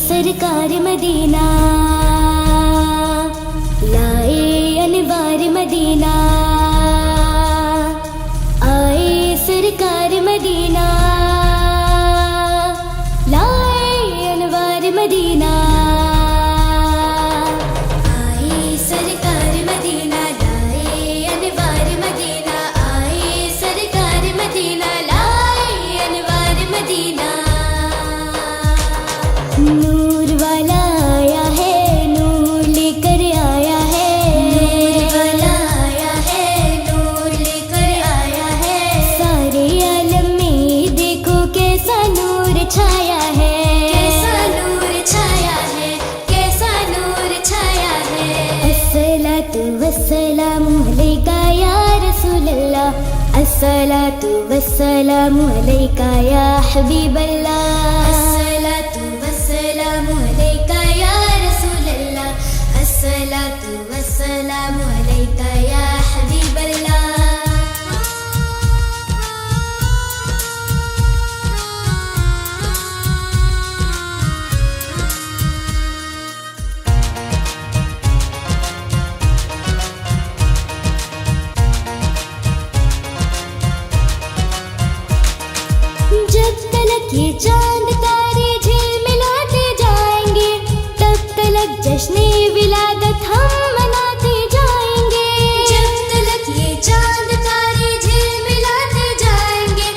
सरकार मदीना, लाए अनवार मदीना, आए सरकार मदीना, लाए अनवार मदीना, आए सरकार मदीना, लाए अनवार मदीना, आए सरकार मदीना, लाए अनवार मदीना। नूर वाला आया है, नूर लेकर आया है, नूर वाला आया है, नूर लेकर आया है। सारे आलम में देखो कैसा नूर छाया है, कैसा नूर छाया है, कैसा नूर छाया है। अस्सलातु वस्सलामु अलैका या रसूलल्लाह, अस्सलातु वस्सलामु अलैका या हबीबल्लाह, अस्सलातु वस्सलामु अलैका या रसूलल्लाह, अस्सलातु वस्सलामु अलैका या हबीबल्लाह। जब तलक ये चांद तारे झिलमिलाते जाएंगे, तब तलक जश्ने विलादत हम मनाते जाएंगे। जब तलक ये चांद तारे झिलमिलाते जाएंगे,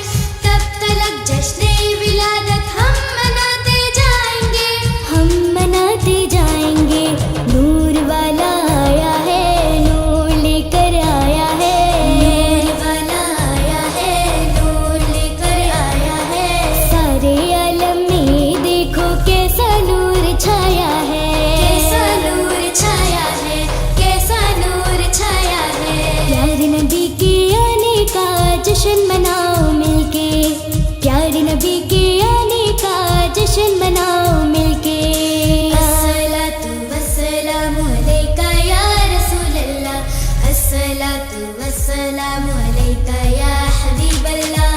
तब तलक जश्ने विलादत हम मनाते जाएंगे, हम मनाते जाएंगे। नूर वाला आया है, नूर लेकर आया है, नूर वाला आया है, नूर लेकर आया है। सारे आलम में देखो कैसा नूर छाया है, कैसा नूर छाया है, कैसा नूर छाया है। प्यारे नबी के आने का जश्न मनाओ मिलके, प्यारे नबी के आने का जश्न मनाओ मिलके। अस्सलातु वस्सलामु अलैका या रसूलल्लाह, अस्सलातु वस्सलामु अलैका या हबीबल्लाह।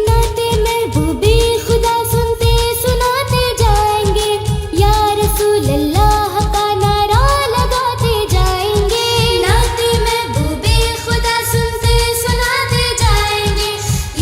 नाते महबूबे खुदा सुनते सुनाते जाएंगे, या रसूल अल्लाह का नारा लगाते जाएंगे। नाते महबूबे खुदा सुनते सुनाते जाएंगे,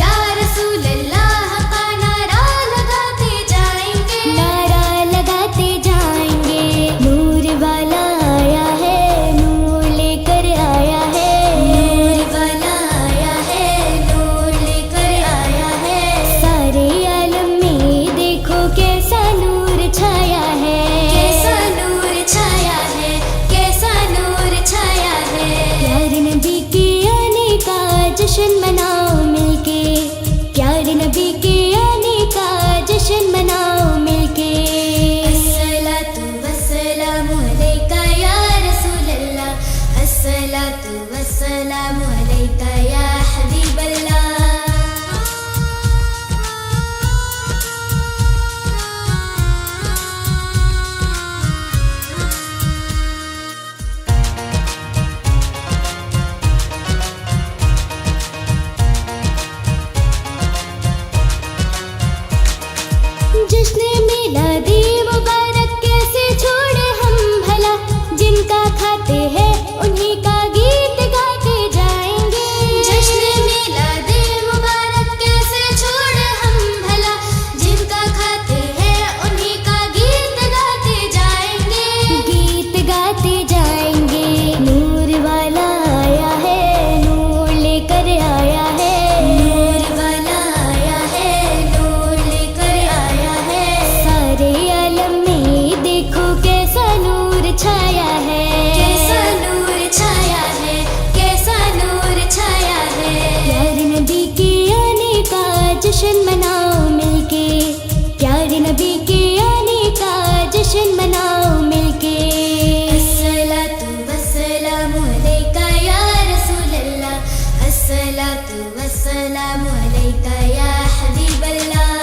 या रसूल अल्लाह का नारा लगाते जाएंगे, नारा लगाते जाएंगे। नूर वाला आया है, नूर लेकर आया है, नूर वाला आया है, नूर लेकर आया है। सारे आलम में देखो कैसा नूर छाया है, कैसा नूर छाया है, कैसा नूर छाया है। प्यारे नबी के आने का जश्न मनाओ मिलके, प्यारे नबी के आने का जश्न मनाओ मिलके। अस्सलातु वस्सलामु अलैका या रसूलल्लाह, अस्सलातु वस्सलामु अलैका या हबीबल्लाह। जश्न मिलादी मुबारक कैसे छोड़े हम भला, जिनका खाते हैं उन्हीं का गीत गाते जाएंगे। जश्न मिलादी मुबारक कैसे छोड़े हम भला, जिनका खाते हैं उन्हीं का गीत गाते जाएंगे, गीत गाते जाएंगे। नूर वाला आया है, नूर लेकर आया है, नूर वाला आया है, नूर लेकर आया है। सारे आलम में देखो कैसा नूर छाया है, कैसा नूर छाया है, कैसा नूर छाया है। प्यारे नबी के आने का जश्न मनाओ मिलके, प्यारे नबी के आने का जश्न मनाओ मिलके। अस्सलातु वस्सलामु अलैका या रसूलल्लाह, अस्सलातु वस्सलामु अलैका या हबीबल्लाह।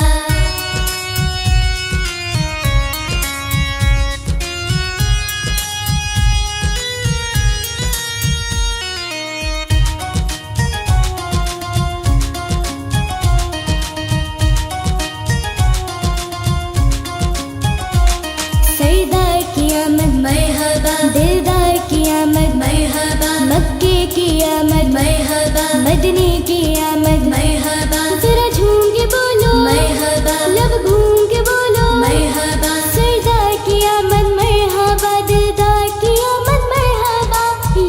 की आमद मरहबा, मदनी की आमद मरहबा, जरा झूम के बोलो मरहबा, लब घूम के बोलो मरहबा, सरदार की आमद मरहबा, दिलदार की आमद मरहबा।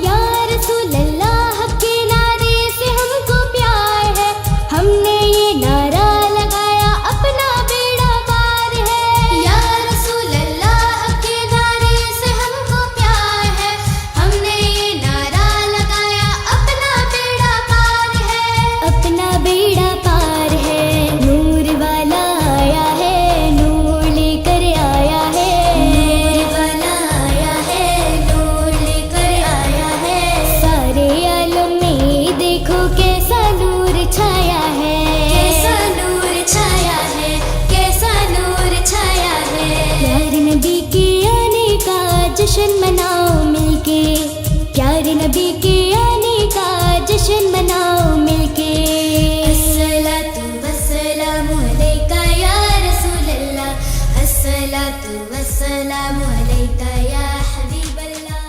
या रसूल अल्लाह के नारे से हमको प्यार है, हमने ये नारा लगाया अपना बेड़ा पार है। या रसूल अल्लाह के नारे से हमको प्यार है, हमने ये नारा लगाया अपना बेड़ा पार है, अपना बेड़ा पार है। नूर वाला आया है, नूर लेकर आया है, नूर वाला आया है, नूर लेकर आया है। सारे आलम में देखो कैसा नूर छाया है, कैसा नूर छाया है, कैसा नूर छाया है। प्यारे नबी के आने का जश्न मनाओ मिलके, प्यारे नबी के आने का जश्न मनाओ मिलके। अस्सलातु वस्सलामु अलैका या रसूल अल्लाह, अस्सलातु वस्सलामु अलैका या हबीब अल्लाह।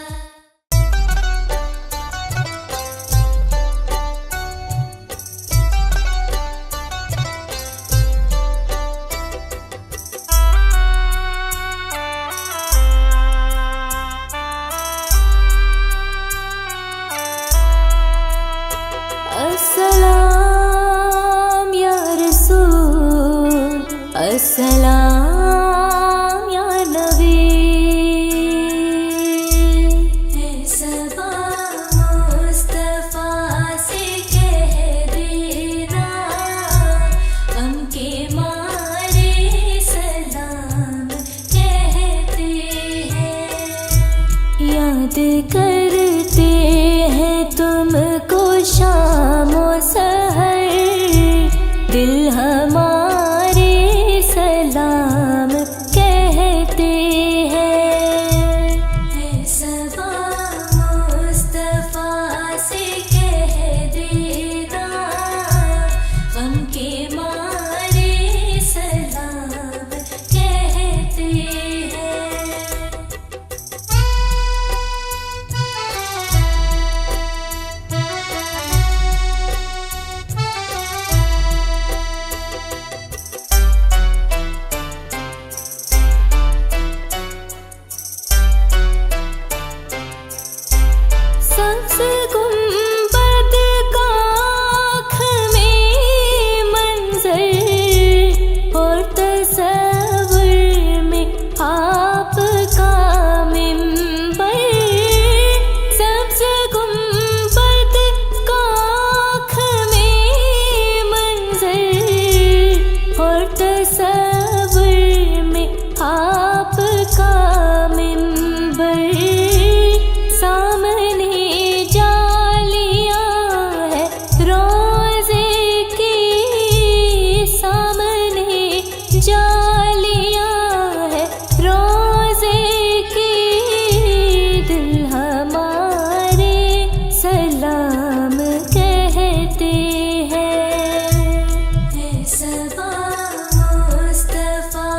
अस्सलाम या रसूल, अस्सलाम या नबी। है सबा मुस्तफा से कह देना, गम के मारे सलाम कहते हैं। याद करते हैं तुमको शामो सहर, दिल हमारे सलाम कहते हैं। सबा मुस्तफा से कह देना, गम के मारे सलाम कहते हैं। सब्ज़ गुंबद का आँख में मंज़र, और तसव्वुर में आपका मिंबर। सब्ज़ गुंबद का आँख में मंज़र, और तसव्वुर में आपका मिंबर। सामने जालियां है रोज़े की, सामने जालियां है रोज़े की, दिल हमारे सलाम कहते हैं। सबा मुस्तफा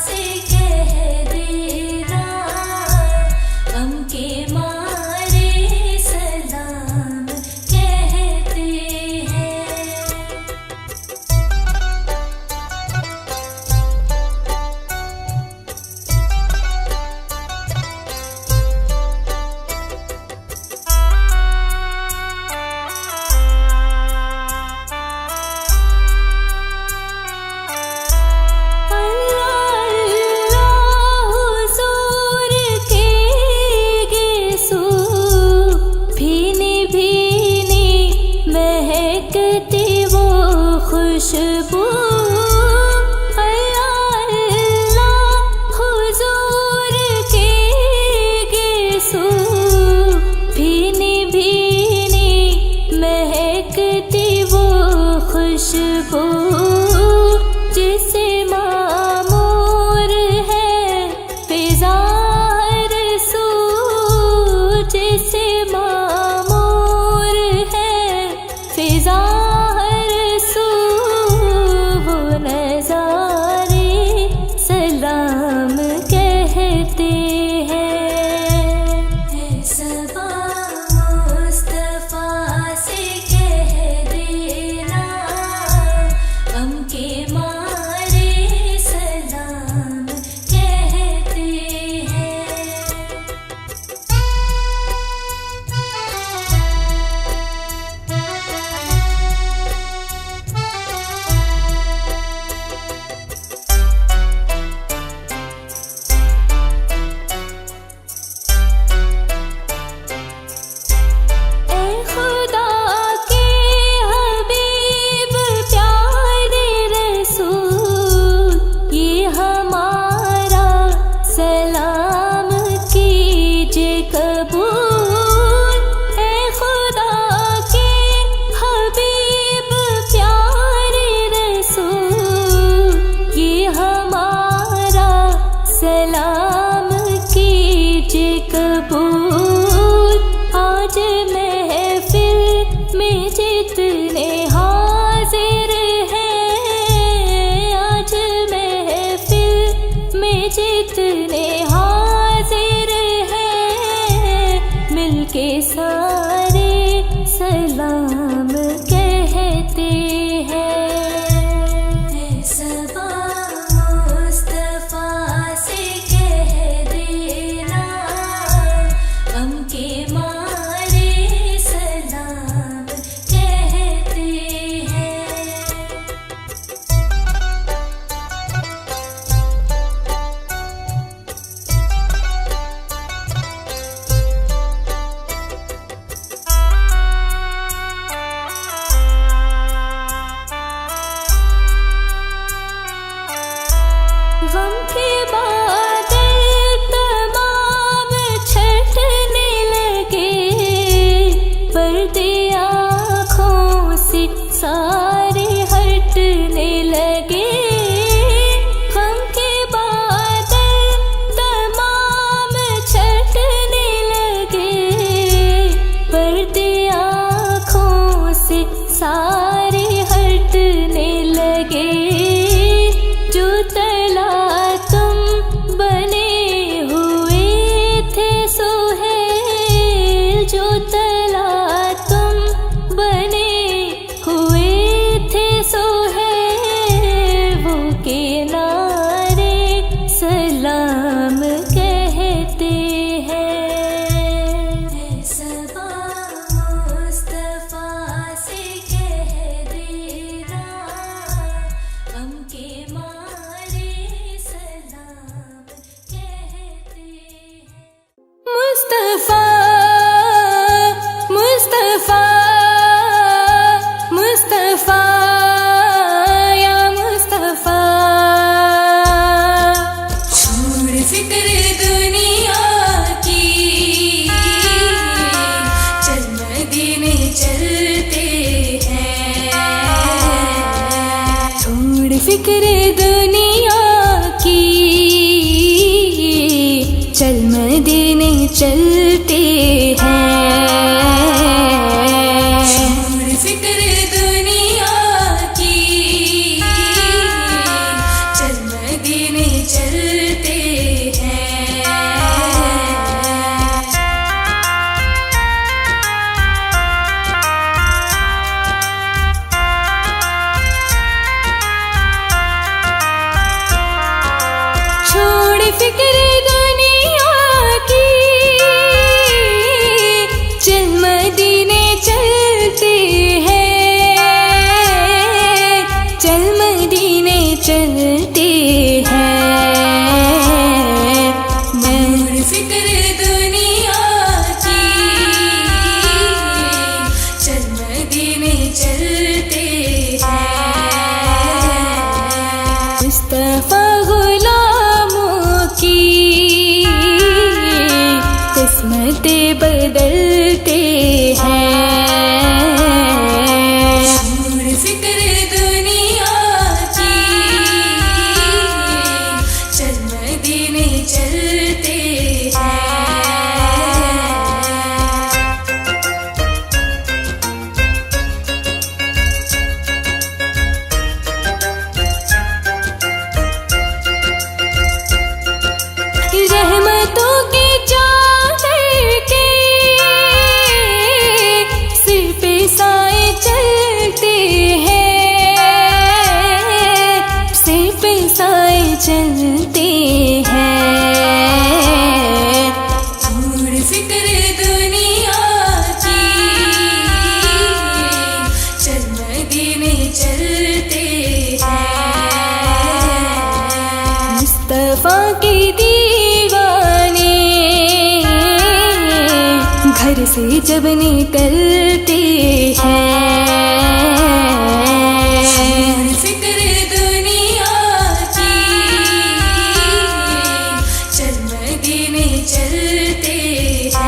से कह देना, गम के मारे सलाम कहते हैं। खुशबू अल्लाह अल्लाह हुजूर के गेसू, भीनी भीनी महकती वो खुशबू, जिसे मामूर है फिज़ा रसू, जिसे मामूर है फिज़ा सलाम कहते हैं। सबा मुस्तफा फिक्र दुनिया की, चल मदीने चलते हैं। छोड़ फिक्र दुनिया की, चल मदीने चलते हैं। छोड़ फिक्र दुनिया की, चल मदीने चलते हैं। चल मदीने चलते हैं। छोड़ फिक्र दुनिया की, चल मदीने चलते हैं। मुस्तफा किस्मतें बदलते हैं। छोड़ फिक्र दुनिया की, चल मदीने चलते हैं। रहमतों के चलते हैं। छोड़ फिक्र दुनिया की, चल मदीने चलते हैं। मुस्तफा के दीवाने घर से जब निकलते हैं। चलते हैं।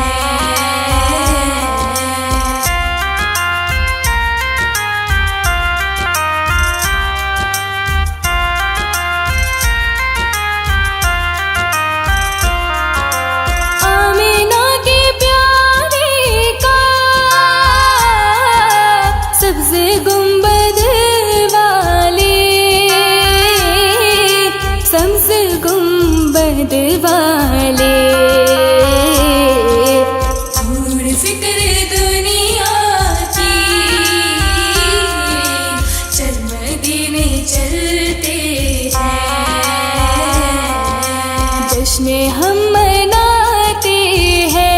आमिना के प्यारे का सबसे गुंबद वाले, सबसे गुंबद वाले। जश्न हम मनाते हैं,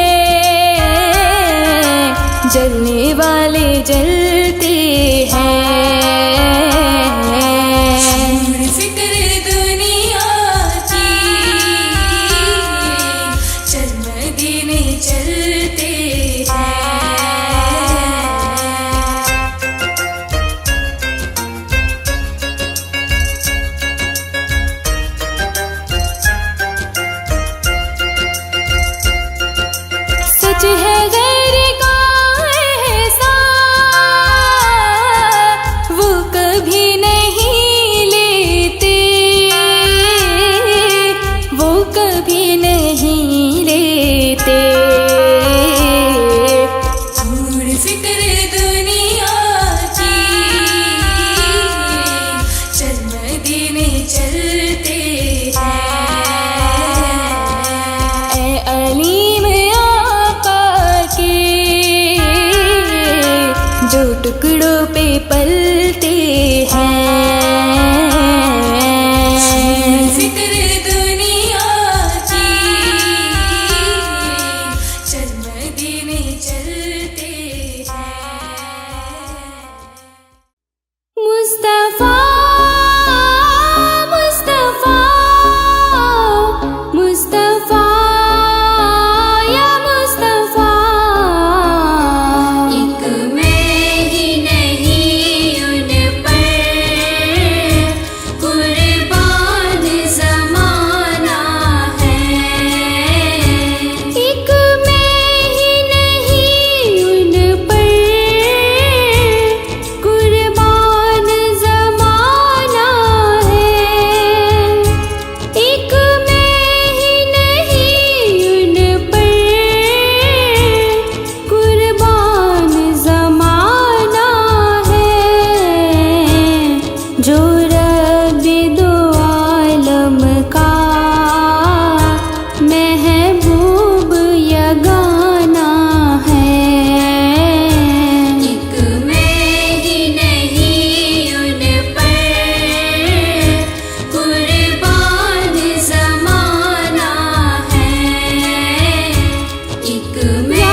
जलने वाले जलते हैं। छोड़ फिक्र दुनिया की, चल मदीने चलते हैं। सच है गैर का एहसान, वो कभी नहीं लेते, वो कभी नहीं लेते। छोड़ फिक्र दुनिया की, चल मदीने चलते हैं। ऐ अलीम जो टुकड़ों पे पलते हैं। फिक्र दुनिया की, चल मदीने चलते हैं। मुस्तफा मुस्तफा मुस्तफा या मुस्तफा, एक मैं ही नहीं जो रब दो आलम का महबूब यगाना है। एक मैं ही नहीं उन पर कुर्बान ज़माना है। एक मैं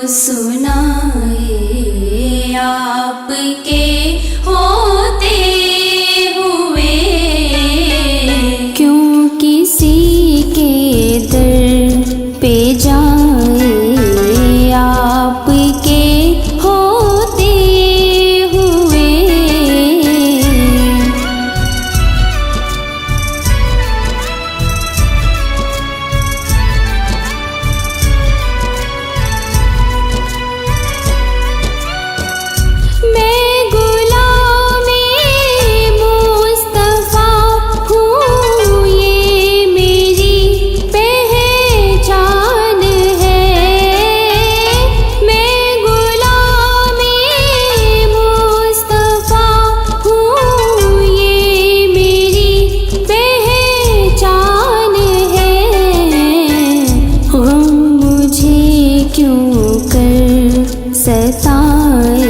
सुनाए आपके होते हुए। क्यों किसी के दर पे जाए आपके होते हुए। मैं गुलामे मुस्तफा हूँ, ये मेरी पहचान है। मैं गुलामे मुस्तफा हूँ, ये मेरी पहचान है। गम मुझे क्यों कर सताए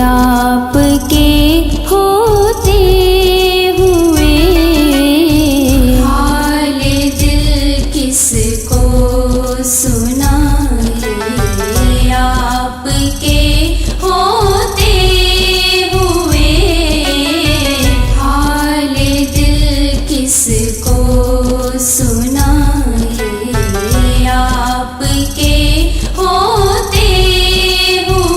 आपके होते हुए। हाल दिल किसको सुनाए आपके होते हुए। हाल दिल किसको सुनाए आपके होते हुए।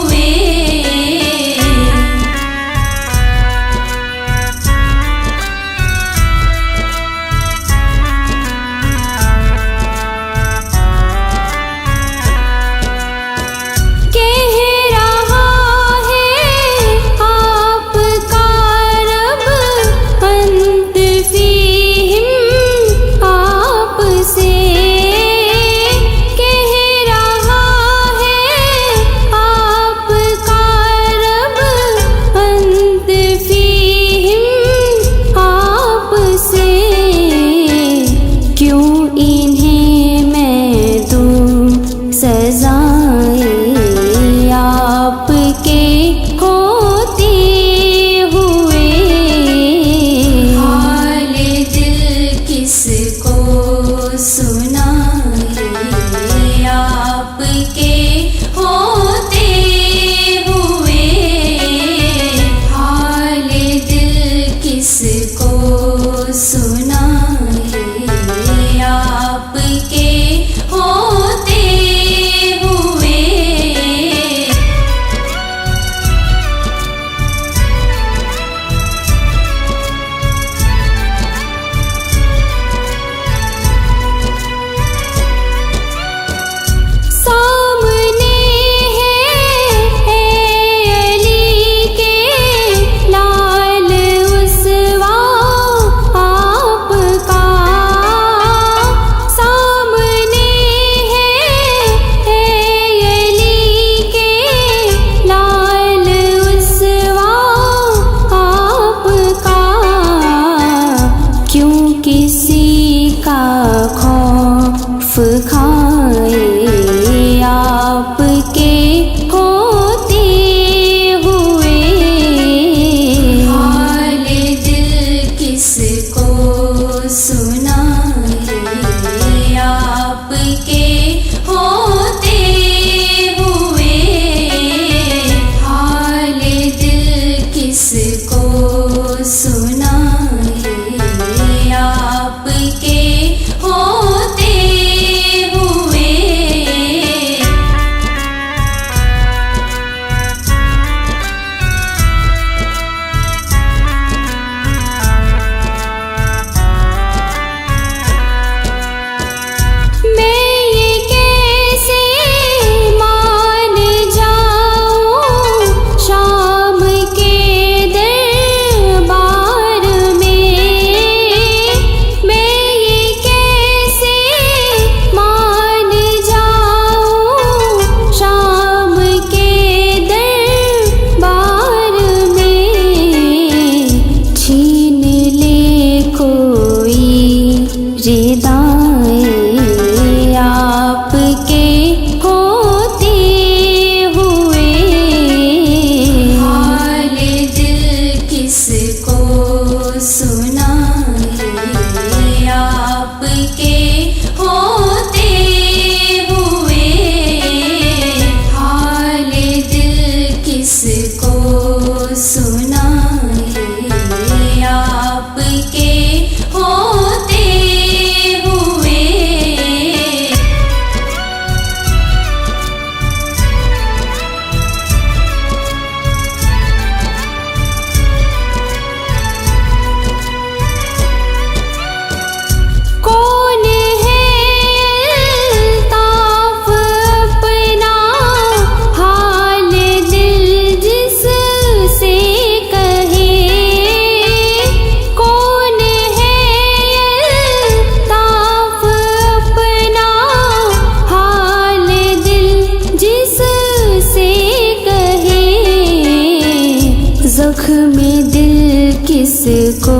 किसको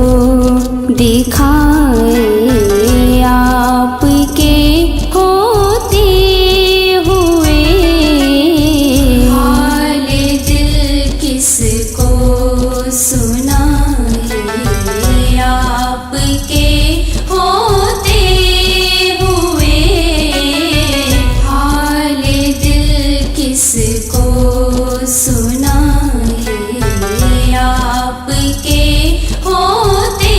दिखाए आपके होते हुए। हाल दिल किसको सुनाए आपके होते हुए। हाल दिल किसको सुनाए आपके होते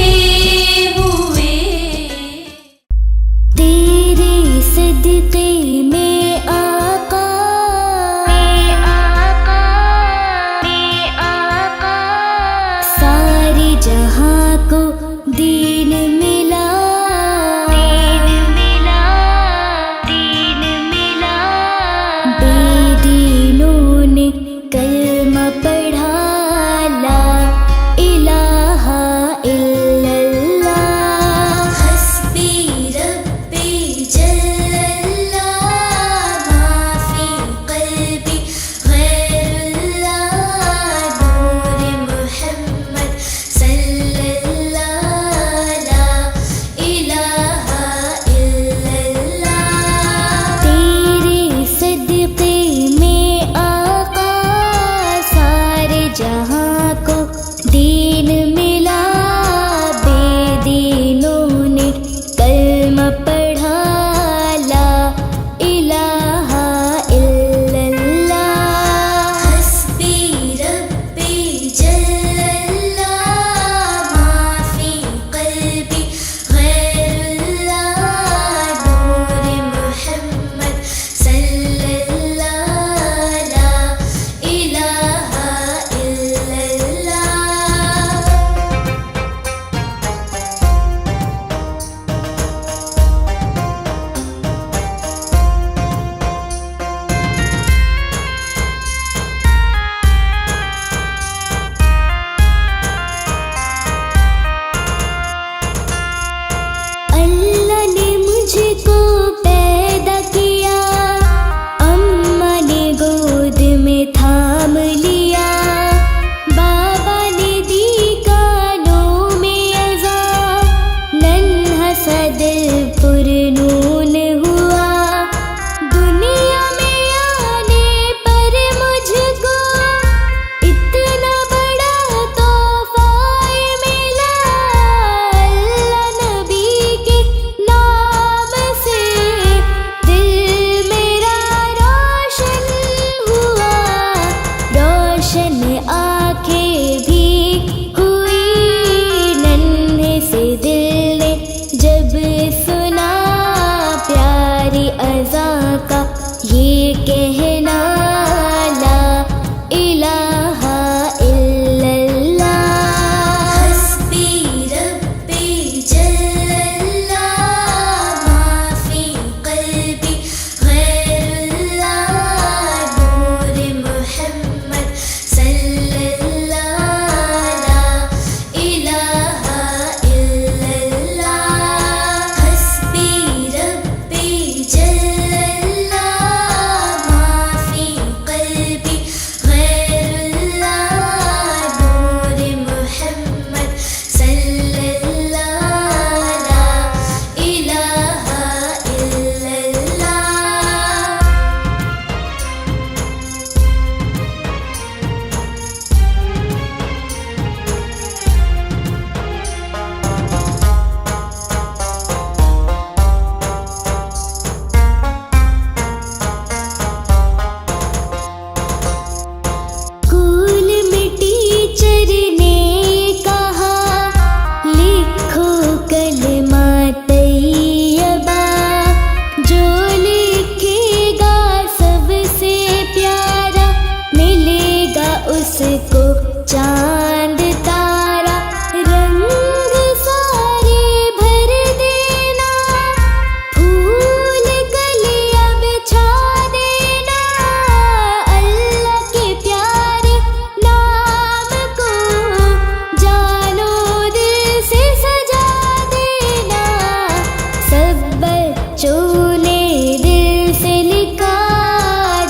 हुए। तेरे सदके में आका सारे जहां को दीन मिला। बेदीनों ने कलमा पढ़ा ला इलाहा इल्लल्लाह। हस्बी रब्बी जल्लल्लाह माफी क़ल्बी गैरुल्लाह। नूर मुहम्मद सल्लल्लाह ला इलाहा इल्लल्लाह। तेरे सदके में आका सारे जहां को दीन मिला। बेदीनों ने कलमा पढ़ा ला इलाहा इल्लल्लाह। हस्बी रब्बी जल्लल्लाह माफी क़ल्बी गैरुल्लाह। नूर मुहम्मद सल्लल्लाह ला इलाहा इल्लल्लाह। अल्लाह ने मुझको पैदा किया, अम्मा ने गोद में थाम लिया। बाबा ने दी कानों में अज़ान, नन्हा सा दिल पुरनून हुआ। दुनिया में आने पर मुझको इतना बड़ा तोहफा मिला। अल्लाह नबी के नाम से दिल मेरा रोशन हुआ। रोशन आंखें भी हुई, नन्हे से दिल ने जब सुना प्यारी अज़ा का ये कहना ला इलाहा इल्लल्लाह। हस्बी रब्बी जल्लल्लाह माफी क़ल्बी गैरुल्लाह। नूर मुहम्मद सल्लल्लाह ला इलाहा इल्लल्लाह। हस्बी रब्बी जल्लल्लाह माफी क़ल्बी गैरुल्लाह। नूर मुहम्मद सल्लल्लाह ला इलाहा इल्लल्लाह। स्कूल में टीचर ने कहा लिखो कलमा तैयबा। जो लिखेगा सबसे प्यारा मिलेगा उसको चांद तारा। रंग सारे भर देना, फूल कलियां बिछा देना। अल्लाह के प्यारे नाम को जानो दिल से सजा देना। सब बच्चों ने दिल से लिखा,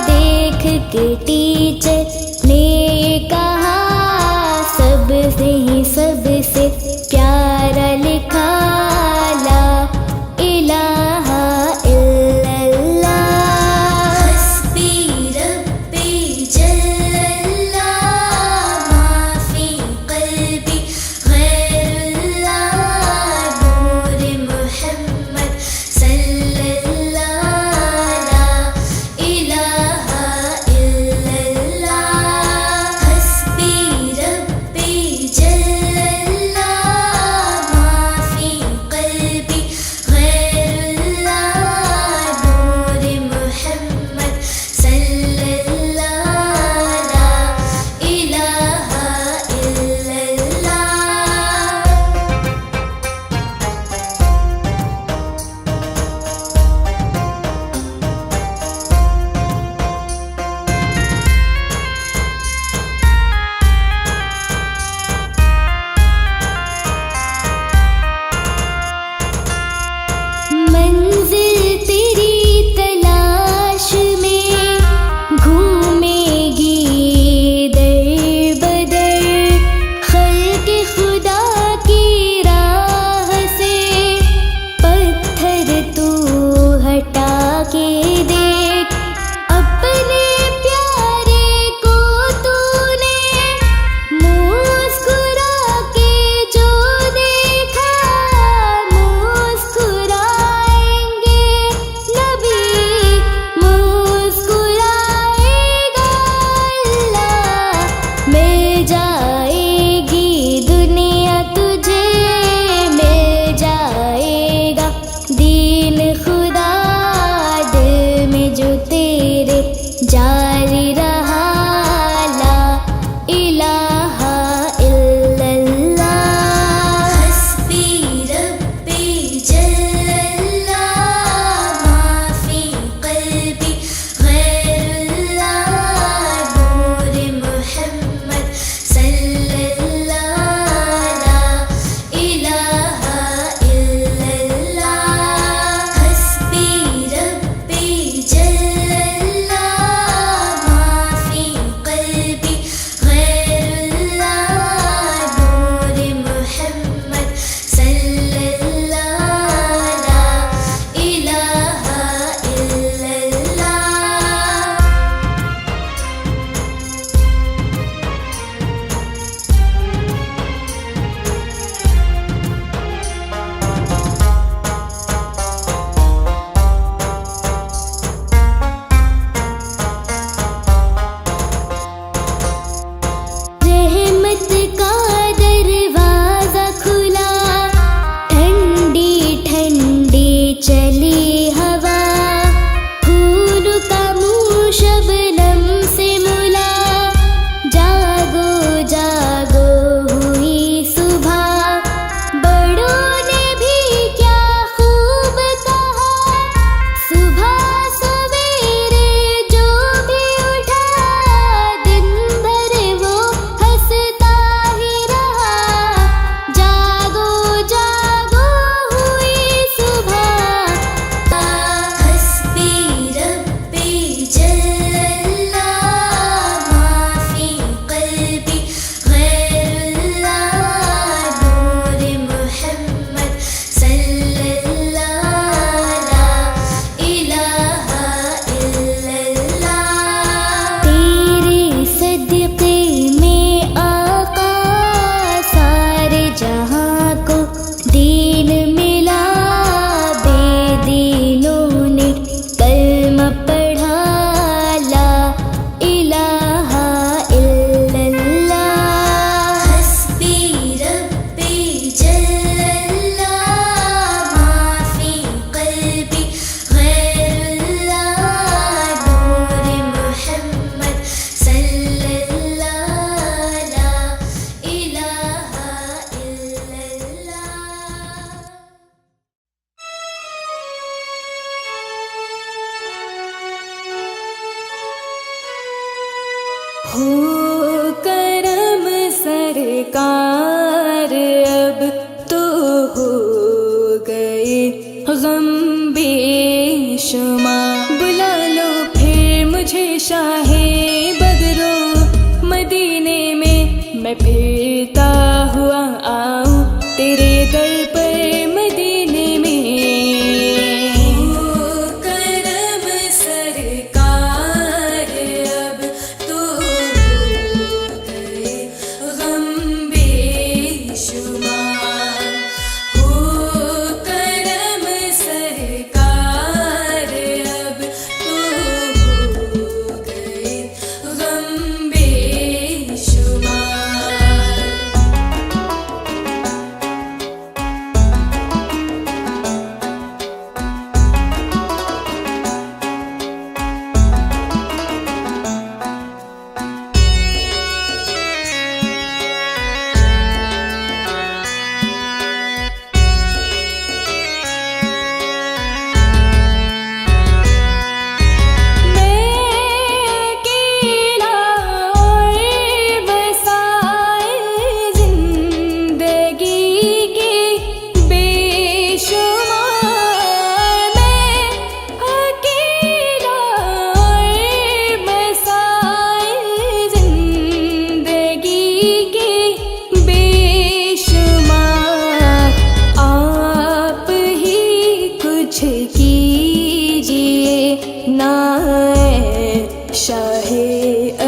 देख के टीचर ने कहा सबसे हो करम सरकार अब तो हो गए गम बेशुमार। बुला लो फिर मुझे शाहे बदरो मदीने में, मैं फिरता हुआ आऊं तेरे दर पर मदीने में। हो करम सरकार अब तो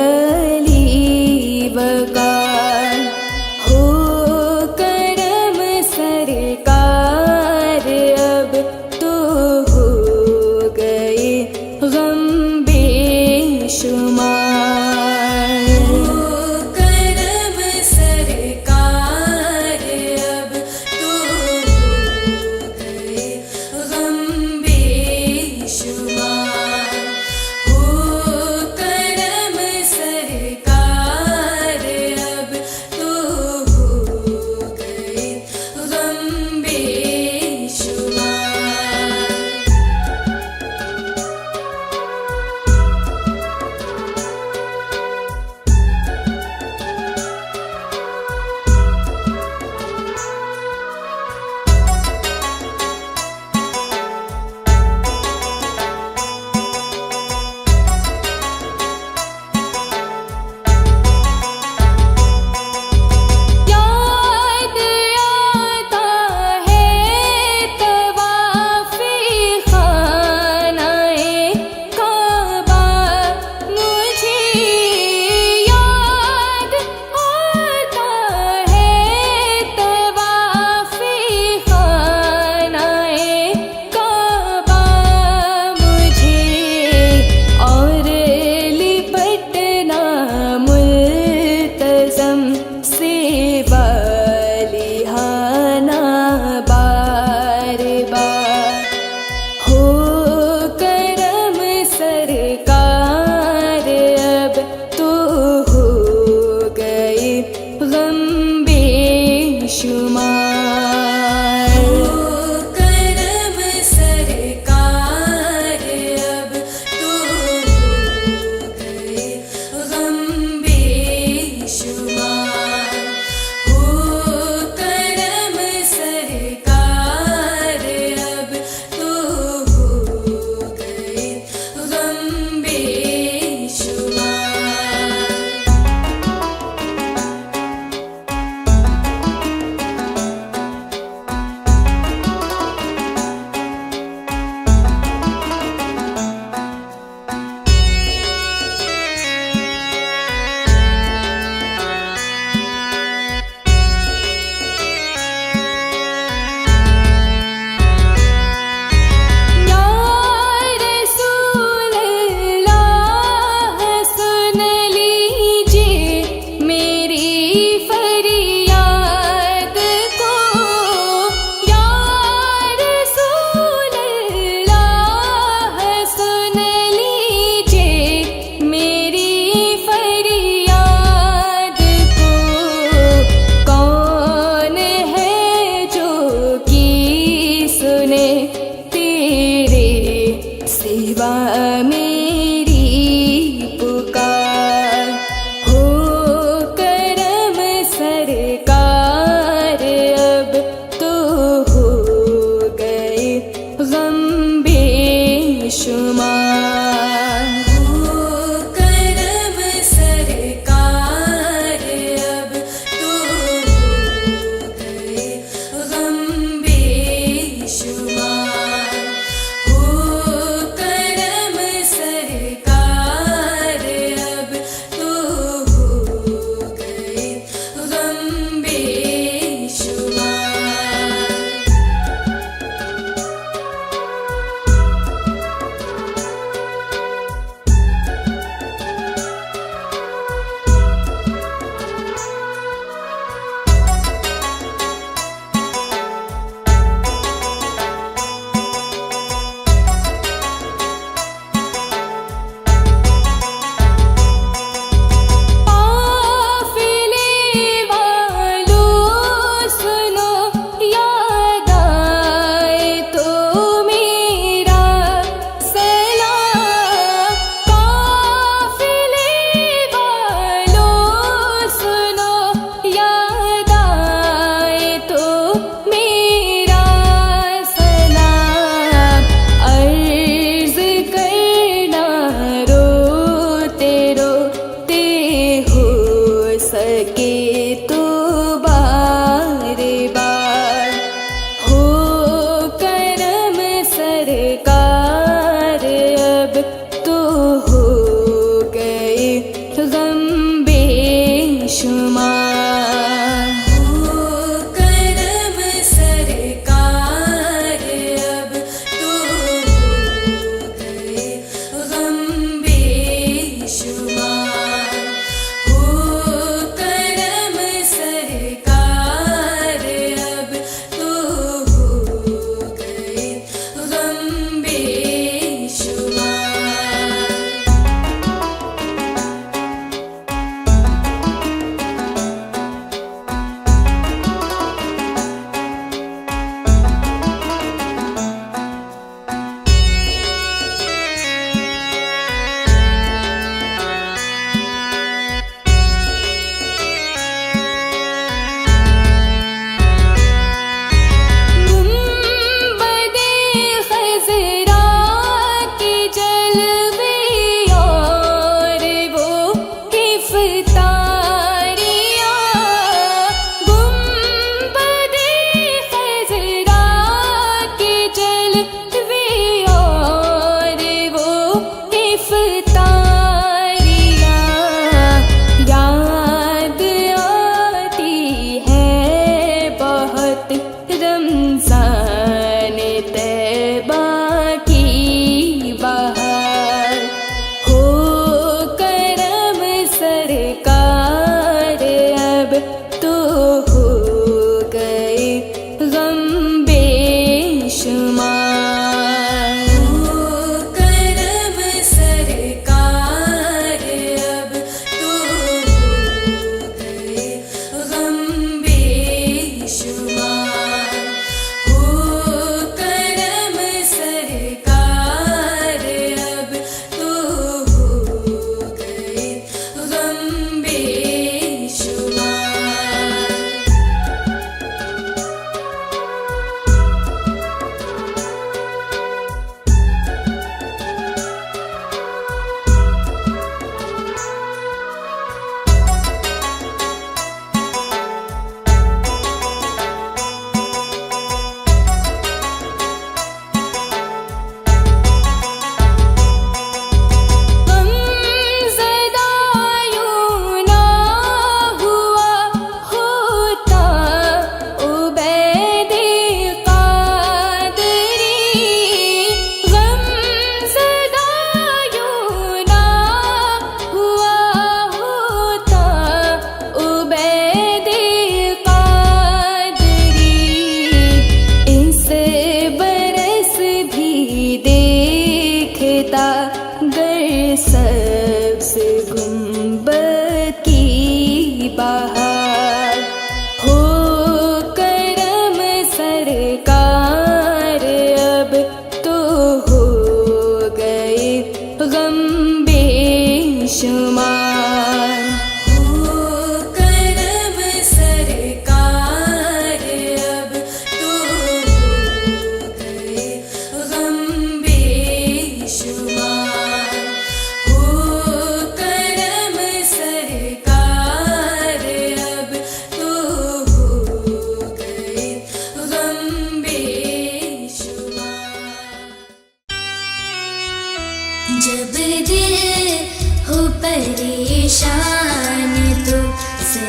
अली वकार हो करम सरकार अब तो हो गए गम बेशुमार हो करम सरकार अब तो हो गए गम बेशुमार हो करम सरकार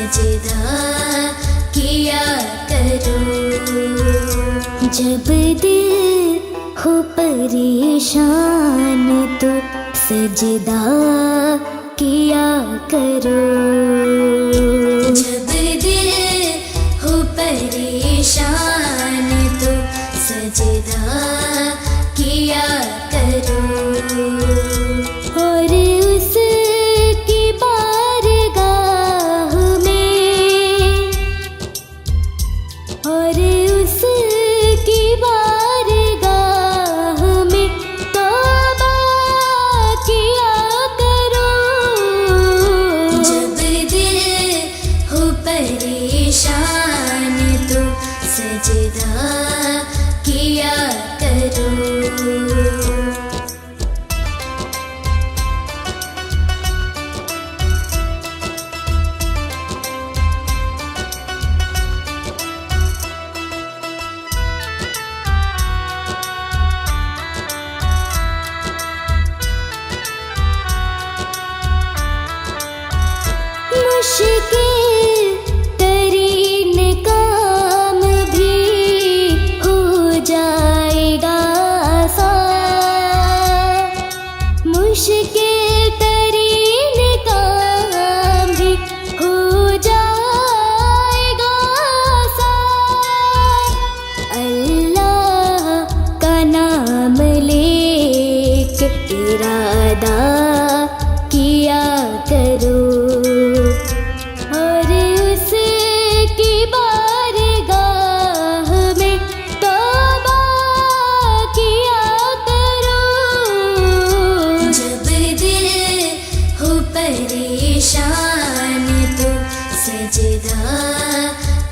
सजदा किया करो। जब दिल हो परेशान तो सजदा किया करो। जब दिल हो परेशान तो सजदा किया करो। और उसकी बारगाह में, और उसकी बारगाह में तौबा किया करो। जब दिल हो परेशान तो सजदा किया करो। मुश्किल तरीन काम भी हो जाएगा आसान। मुश्किल तरीन काम भी हो जाएगा आसान। अल्लाह का नाम लेके इरादा किया करो। और उसकी बारगाह में तौबा किया करो। जब दिल हो परेशान तो सजदा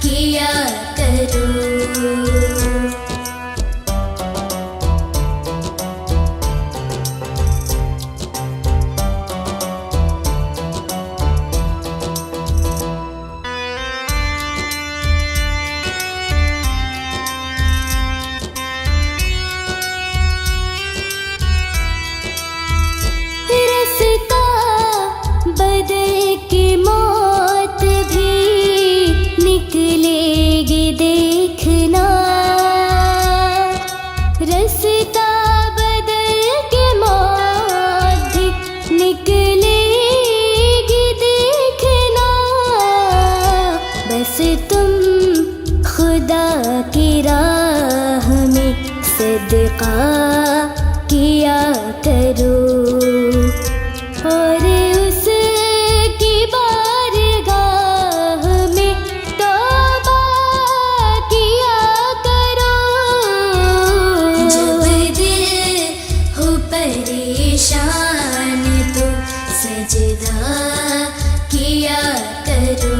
किया करो। रास्ता बदल के मौत भी निकलेगी देखना। रास्ता बदल के मौत भी निकलेगी देखना। बस तुम खुदा की राह में सदका किया करो। और उसकी बारगाह में तौबा किया करो। जब दिल हो परेशान तो सजदा किया करो।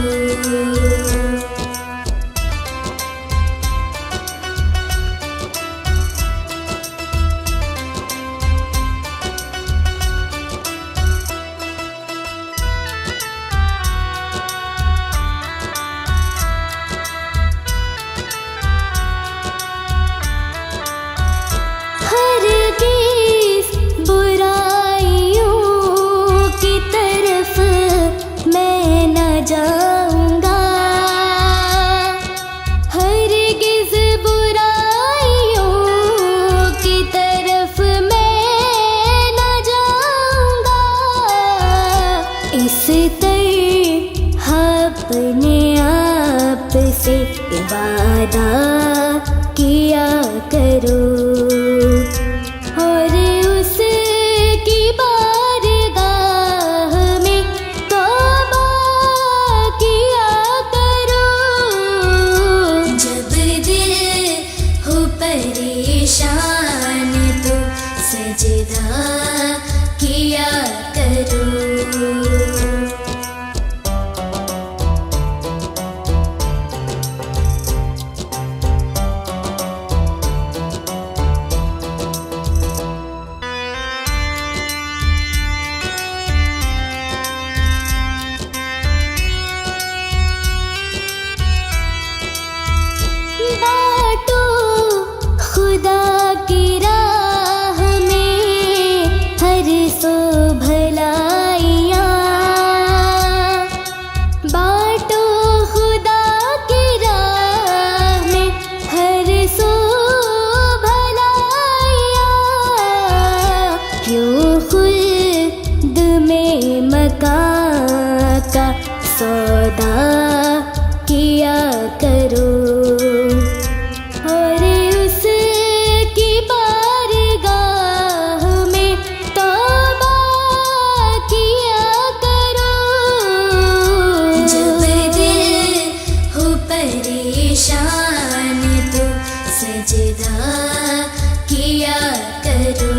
हरगिज़ बुराइयों की तरफ मैं न जाऊंगा। हरगिज़ बुराइयों की तरफ मैं न जाऊंगा। इस तरह अपने आप से वादा किया करो। और उसकी बारगाह में तौबा किया करो। जब दिल हो परेशान तो सजदा किया करो। सौदा किया करो और उसकी बारगाह में तौबा किया करो। जब दिल हो परेशान तो सजदा किया करो।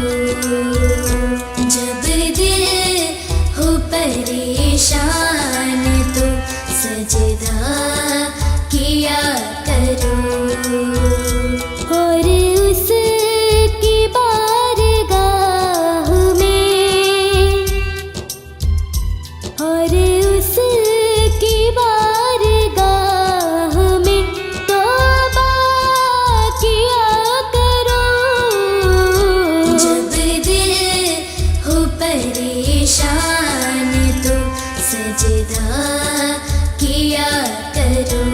जब दिल हो परेशान तो सजदा किया करो। और उसकी बारगाह में और उसकी बारगाह में तौबा किया करो। जब दिल हो परेशान तो सजदा किया करो।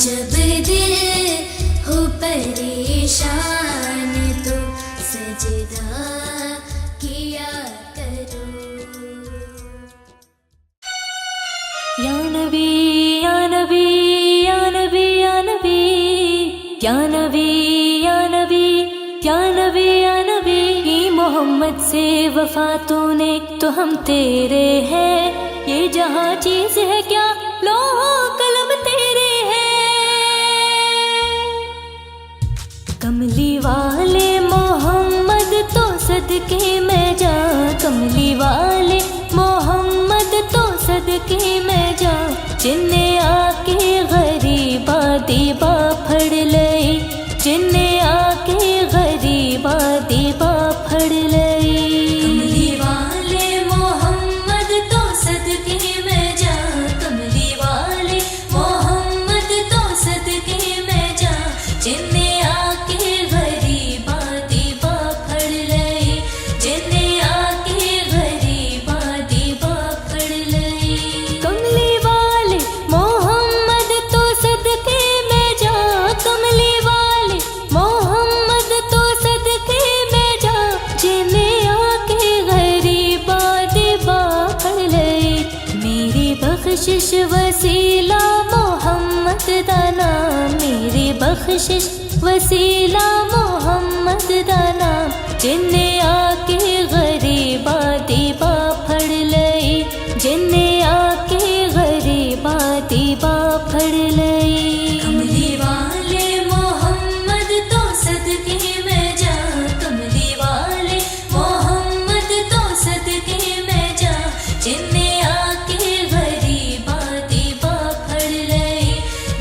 जब दिल हो परेशान तो सजदा किया करो। या नबी या नबी या नबी या नबी या नबी या नबी या नबी या नबी मोहम्मद से वफा तूने तो हम तेरे हैं। ये जहाँ चीज है क्या लोहो कलम तेरे हैं। कमली वाले मोहम्मद तो सदके में जा। कमली वाले मोहम्मद तो सदके में जा। जिन्ने आके गरीबा दीबा फड़ लई। जिन्ने आके गरीबा दीबा फड़ लई। कमली वाले मोहम्मद तो सदके में जा। कमली वाले मोहम्मद तो सदके में जा। जिन्ने आके गरीबा दीबा फड़ लई। जिन्ने आके गरीबा दीबा फड़ लई। कमली वाले मोहम्मद तो सदके में जा। कमली वाले मोहम्मद तो सदके में जा। जिन्हें आके गरीबा दीबा फड़ लई। मेरी बख्शिश वसीला मोहम्मद दा नाम। मेरी बख्शिश वसीला मोहम्मद दा नाम। जिन्हें आके गरीबा दीबा फड़ लई। जिन्हें आके गरीबा दीबा फड़ लई। कमली वाले मोहम्मद तो सदके में जा। कमली वाले मोहम्मद तो सदके में जा। जिन्ने आके गरीबा दीबा फड़ लई।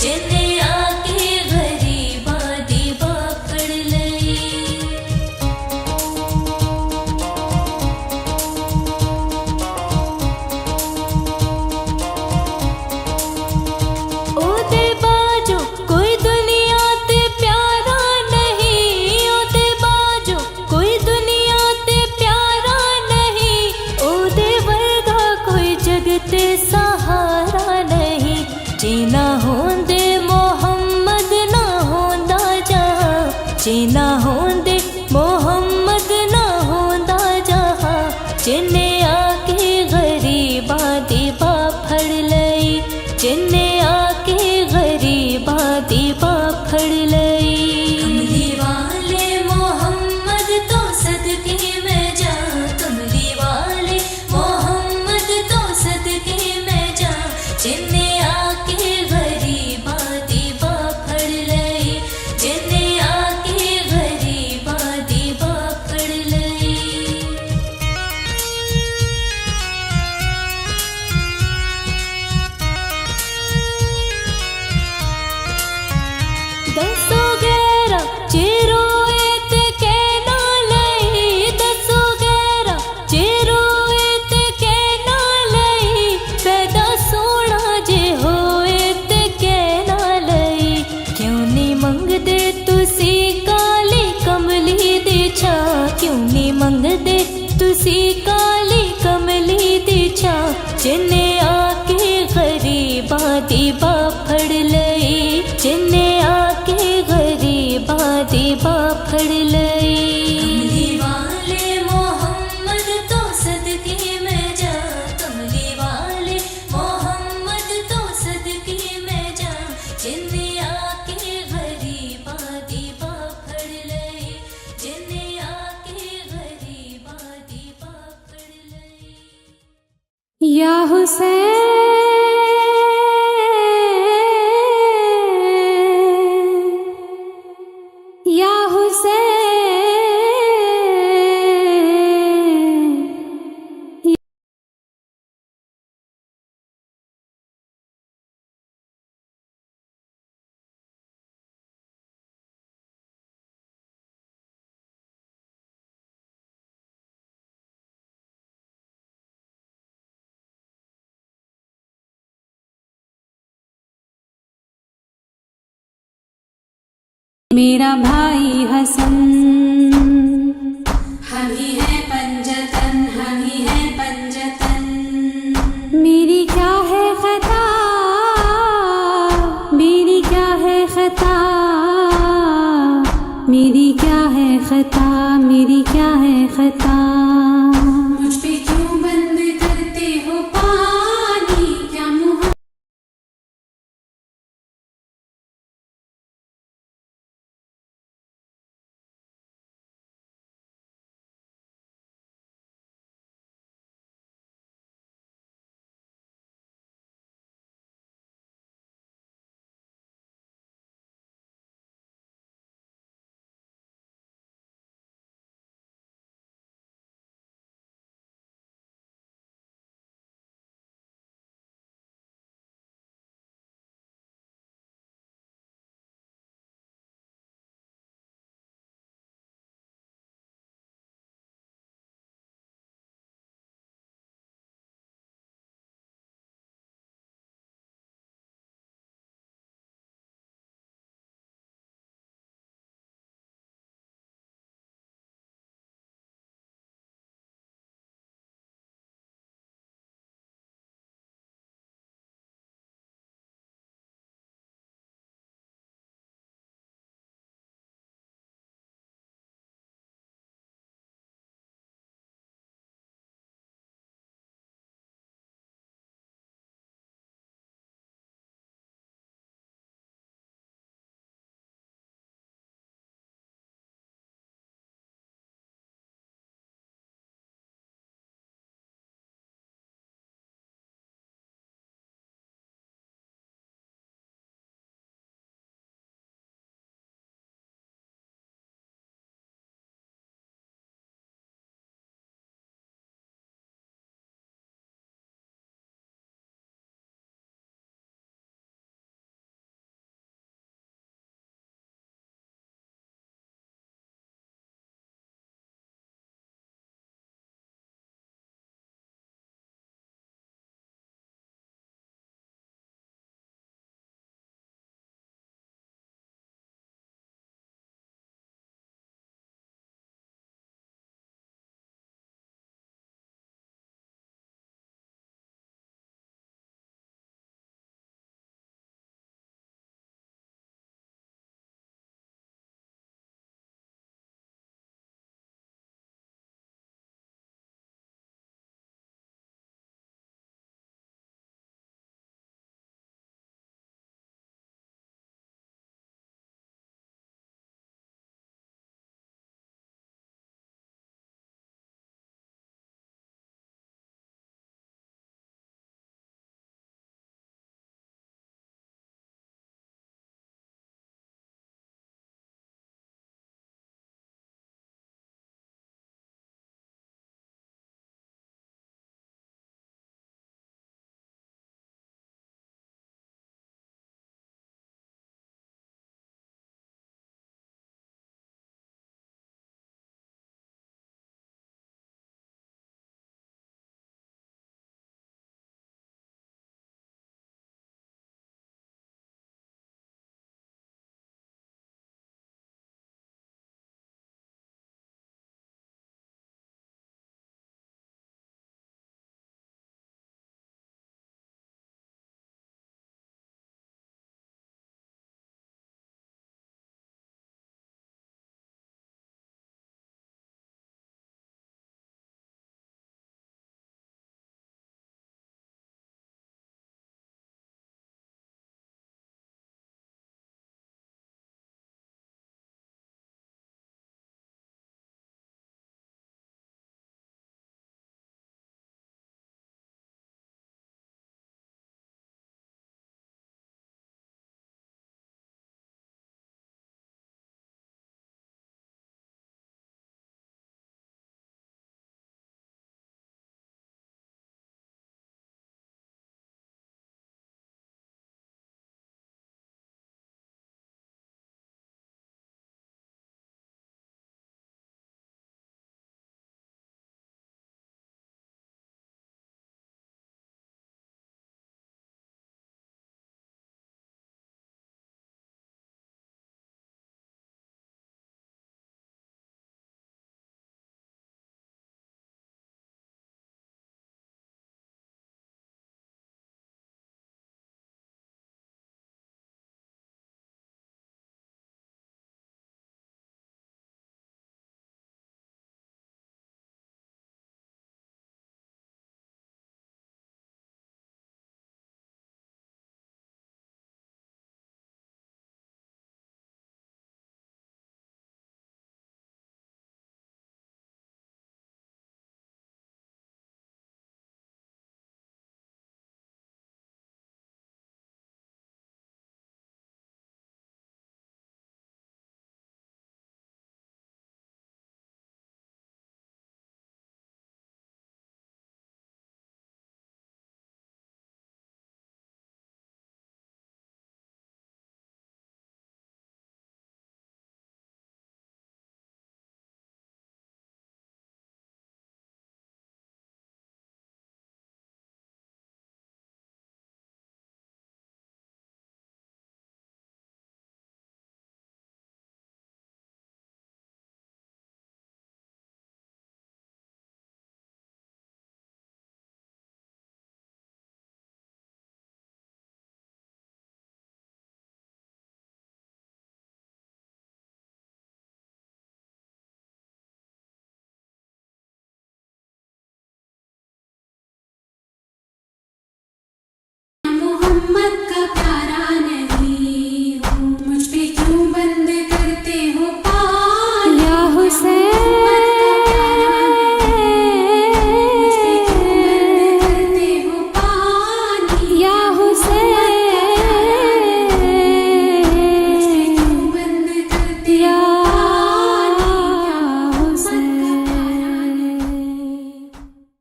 जिन्ने आके गरीबा दीबा फड़ लई। ओदे बाजो कोई दुनिया ते प्यारा नहीं। ओदे बाजो कोई दुनिया ते प्यारा नहीं। ओदे वर्गा कोई जगते सहारा नहीं। जीना होंदे मोहम्मद ना होंदा जहां। जीना होंदे मोहम्मद ना होंदा जहां। जिन्ने आके गरीबा दीबा फड़ लई। जिन्ने आके गरीबा दीबा फड़ लई। कमली वाले मोहम्मद तो सदके में जा। कमली वाले मोहम्मद तो सदके में जा। जिन्ने आके गरीबा दीबा फड़ लई। जिन्ने आके गरीबा दीबा फड़ लई। दसो गैरा चेरो एत कहना लई। दसो गैरा चेरो एत कहना लई। पैदा सोना जे हो एत कहना लई। क्यों नहीं मंगदे तुसी काली कमली दी छा। क्यों नहीं मंगदे तुसी काली कमली दी छा। जिन्ने आके गरीबा दीबा फड़ लई। जिन्ने आके गरीबा दीबा फड़ लई। कमली वाले मोहम्मद तो सदके में जा। कमली वाले या हुसैन या हुसैन। मेरा भाई हसन, हम ही है पंजतन, हम ही है पंजतन। मेरी क्या है खता, मेरी क्या है खता, मेरी क्या है खता, मेरी क्या है खता।